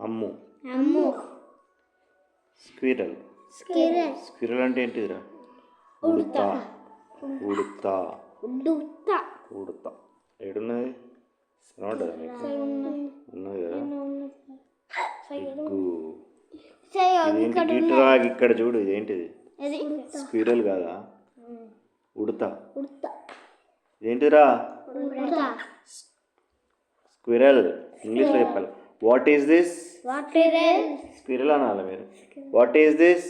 అమ్ము. అమ్ము. Squirrel. Squirrel. Squirrel అంటే ఏంటిదిరా? ఉడత. ఉడత. ఉడత. ఉడత ఏడున్నది? కనబడ్డదా మీకు? ఉన్నది కదా. ఎగ్గు. ఇదేంటి గిట్రా? ఇక్కడ చూడు, ఇదేంటిది? స్క్విరల్ కాదా? ఉడత. ఇదేంటిరా? స్క్విరల్. ఇంగ్లీష్లో చెప్పాలి. What is this? స్క్విరల్ అనాలి మీరు. What is this?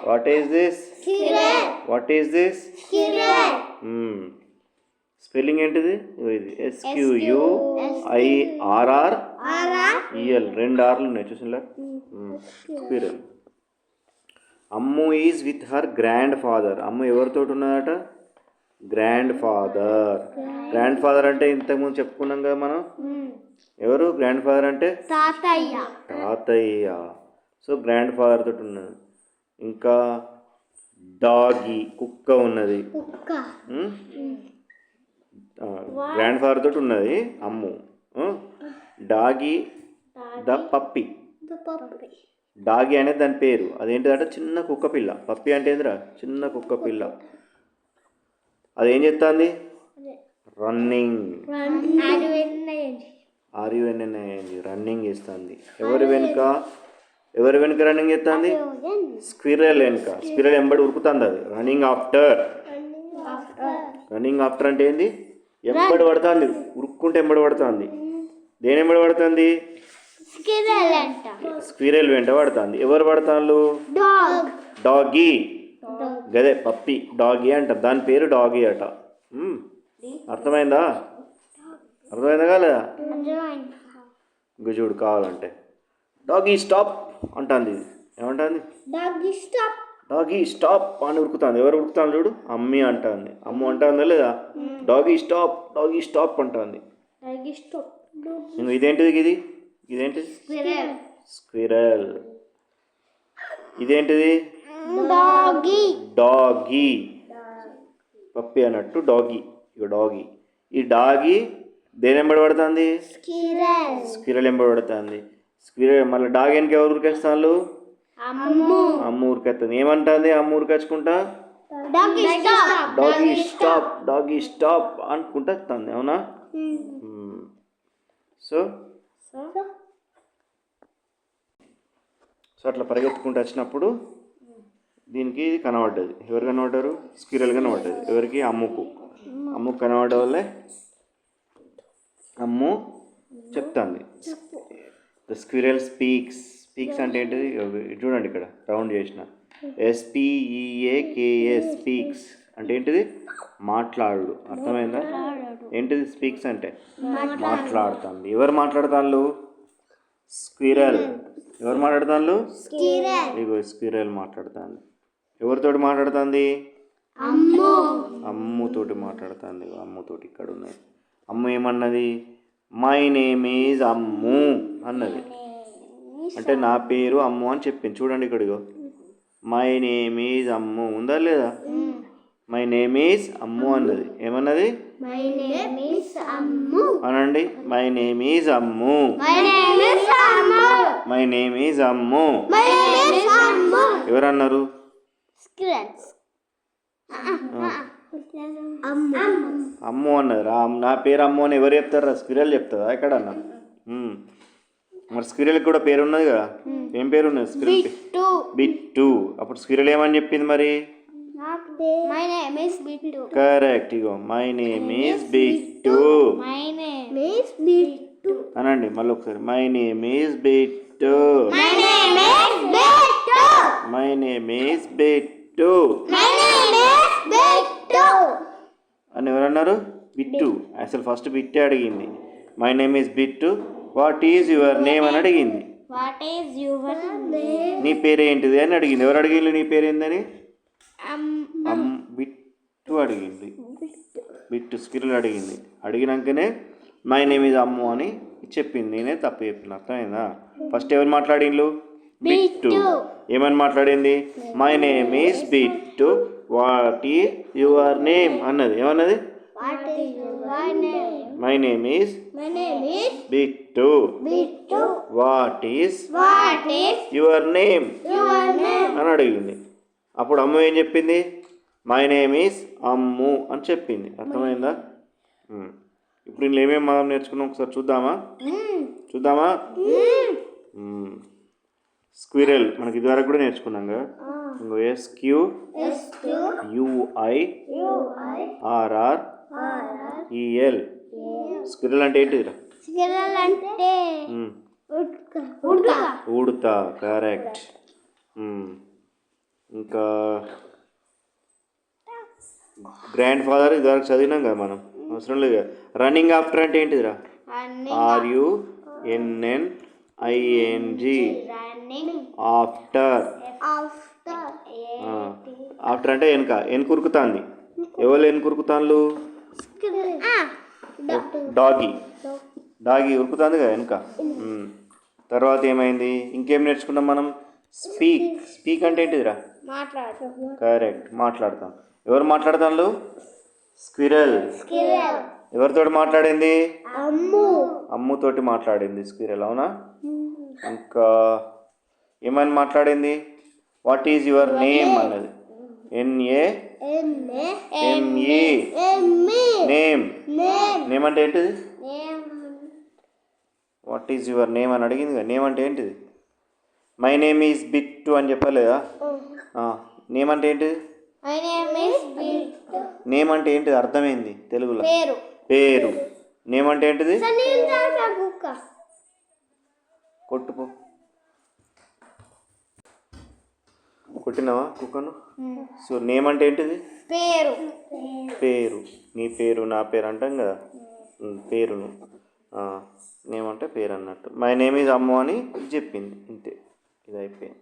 What is this? What is this? Spelling ఏంటిది? ఇది SQUIRREL. 2 ఆర్లు ఉన్నాయి చూసినా. Squirrel. Ammu is with her grandfather. Ammu ఎవరితో ఉన్నదట? Grand father. గ్రాండ్ ఫాదర్ అంటే ఇంతకుముందు చెప్పుకున్నాం కదా మనం. ఎవరు గ్రాండ్ ఫాదర్ అంటే? తాతయ్య. సో గ్రాండ్ ఫాదర్ తోటి ఉన్నది. ఇంకా డాగి, కుక్క ఉన్నది. గ్రాండ్ ఫాదర్ తోటి ఉన్నది అమ్ము. డాగి ద పప్పి. డాగి అనేది దాని పేరు. అదేంటిదంటే చిన్న కుక్క పిల్ల. పప్పి అంటే ఏందిరా? చిన్న కుక్క పిల్ల. అదేం చేస్తుంది? రన్నింగ్. రన్నింగ్ చేస్తుంది. ఎవరి వెనుక రన్నింగ్ చేస్తుంది? స్క్విరల్ వెనుక. స్క్విరల్ ఎంబడి ఉరుకుతుంది. అది రన్నింగ్ ఆఫ్టర్. రన్నింగ్ ఆఫ్టర్ అంటే ఏంది? ఎంబడి పడుతుంది. ఉరుక్కుంటే ఎంబడి పడుతుంది. దేని ఎంబడి పడుతుంది? స్క్విరల్ వెంట పడుతుంది. ఎవరు పడతాను? డాగీ. గదే పప్పి. డాగీ అంట. దాని పేరు డాగీ అట. అర్థమైందా? అర్థమైందా కాలేదా? చూడు కావాలంటే డాగీ స్టాప్ అంటుంది. ఏమంటుంది? డాగీ స్టాప్ అని ఉరుకుతుంది. ఎవరు ఉరుకుతాను చూడు? అమ్మి అంటుంది. అమ్ము అంటుందా లేదా? డాగీ స్టాప్, డాగీ స్టాప్ అంటుంది. ఇదేంటిది? ఇదేంటిది? స్క్విరల్. ఇదేంటిది? డాగీ. పప్పి అన్నట్టు డాగీ. ఇక డాగీ. ఈ డాగీ దేని ఎంబడి పడుతుంది? స్క్విరల్ ఎంబడి పడుతుంది. స్క్విరల్ మళ్ళీ డాగ్ వెనక ఎవరు ఉరికేస్తాను? అమ్ము ఉరికేస్తుంది. ఏమంటుంది అమ్ము ఉరికేసుకుంటా? డాగీ స్టాప్, డాగీ స్టాప్ అనుకుంటా వస్తుంది. అవునా? సో అట్లా పరిగెత్తుకుంటూ వచ్చినప్పుడు దీనికి ఇది కనబడ్డది. ఎవరు కనబడ్డారు? స్క్విరల్ కనబడ్డది. ఎవరికి? అమ్ముకు. అమ్ముకు కనబడ్డ వల్లే అమ్ము చెప్తుంది. The squirrel speaks. స్పీక్స్ అంటే ఏంటిది? చూడండి ఇక్కడ రౌండ్ చేసిన. SPEAKS స్పీక్స్ అంటే ఏంటిది? మాట్లాడు. అర్థమైందా? ఏంటిది స్పీక్స్ అంటే? మాట్లాడుతుంది. ఎవరు మాట్లాడతాను? స్క్విరల్. ఎవరు మాట్లాడతాను? ఇగో స్క్విరల్ మాట్లాడుతుంది. ఎవరితోటి మాట్లాడుతుంది? అమ్ముతోటి మాట్లాడుతుంది. అమ్ముతోటి ఇక్కడ ఉన్నది. అమ్ము ఏమన్నది? మై నేమ్ ఈజ్ అమ్ము అన్నది. అంటే నా పేరు అమ్ము అని చెప్పింది. చూడండి ఇక్కడిగో మై నేమ్ ఈజ్ అమ్ము ఉందా లేదా? మై నేమ్ ఈజ్ అమ్ము అన్నది. ఏమన్నది? అనండి. My name is Ammu. My name is Ammu. ఎవరన్నారు? అమ్ము అన్నది. నా పేరు అమ్ము అని ఎవరు చెప్తారా? స్క్విరల్ చెప్తుందా ఎక్కడన్నా? మరి స్క్విరల్ కూడా పేరు ఉన్నది కదా. ఏం పేరు ఉన్నది స్క్విరల్? బిట్టు. అప్పుడు స్క్విరల్ ఏమని చెప్పింది మరి? కరెక్ట్. ఇగో మై నేమ్ ఈజ్ బిట్టు అనండి. మళ్ళీ ఒకసారి my name is Bittu. My name is Bittu అని ఎవరన్నారు? బిట్టు. అసలు ఫస్ట్ బిట్టే అడిగింది. My name is Bittu, what is your name అని అడిగింది. నీ పేరేంటిది అని అడిగింది. ఎవరు అడిగింది నీ పేరేందని? బిట్టు అడిగింది. బిట్టు స్క్విరల్ అడిగింది. అడిగినాకనే మై నేమ్ ఈజ్ అమ్ము అని చెప్పింది. నేనే తప్పు చెప్పిన. అర్థమైందా? ఫస్ట్ ఎవరు మాట్లాడిండ్రు? బిట్టు. ఏమని మాట్లాడింది? My name is Bittu, what is your name అన్నది. ఏమన్నది? My name is Bittu. What is What is your name your name? అని అడిగింది. అప్పుడు అమ్ము ఏం చెప్పింది? మై నేమ్ ఈస్ అమ్ము అని చెప్పింది. అర్థమైందా? ఇప్పుడు ఇందులో ఏమేమి మనం నేర్చుకున్నాం ఒకసారి చూద్దామా? చూద్దామా? స్క్విరెల్ మనకి ఇదివరకు కూడా నేర్చుకున్నాం కదా. ఇంకో SQUIRREL. స్క్విరెల్ అంటే ఏంటిదిరా? Squirrel అంటే ఉడత. కరెక్ట్. ఇంకా గ్రాండ్ ఫాదర్ ఇదివరకు చదివినాం కదా మనం, అవసరం లేదు కదా. రన్నింగ్ ఆఫ్టర్ అంటే ఏంటిదిరా? RUNNING. ఆఫ్టర్. ఆఫ్టర్ అంటే వెనుక. ఉరుకుతాంది. ఎవరు ఉరుకుతాన్లు? డాగి ఉరుకుతుంది కదా వెనుక. తర్వాత ఏమైంది? ఇంకేం నేర్చుకున్నాం మనం? స్పీక్ అంటే ఏంటిదిరా? కరెక్ట్, మాట్లాడతాం. ఎవరు మాట్లాడతాను? స్క్విరెల్. ఎవరితోటి మాట్లాడింది? అమ్ముతోటి మాట్లాడింది స్క్విరెల్. అవునా? ఇంకా ఏమని మాట్లాడింది? వాట్ ఈజ్ యువర్ నేమ్ అన్నది. NAME. నేమ్. నేమ్ అంటే ఏంటిది? వాట్ ఈజ్ యువర్ నేమ్ అని అడిగింది కదా. నేమ్ అంటే ఏంటిది? మై నేమ్ ఈజ్ బిట్టు అని చెప్పలేదా? నేమ్ అంటే ఏంటిది? నేమ్ అంటే ఏంటిది? అర్థమైంది తెలుగులో? పేరు. నేమ్ అంటే ఏంటిది? కొట్టుపో. కొట్టినావా కుక్కను? సో నేమ్ అంటే ఏంటిది? పేరు. నీ పేరు నా పేరు అంటాం కదా, పేరును. నేమ్ అంటే పేరు అన్నట్టు. మై నేమ్ ఈజ్ అమ్ము అని చెప్పింది. ఇంతే, ఇది అయిపోయింది.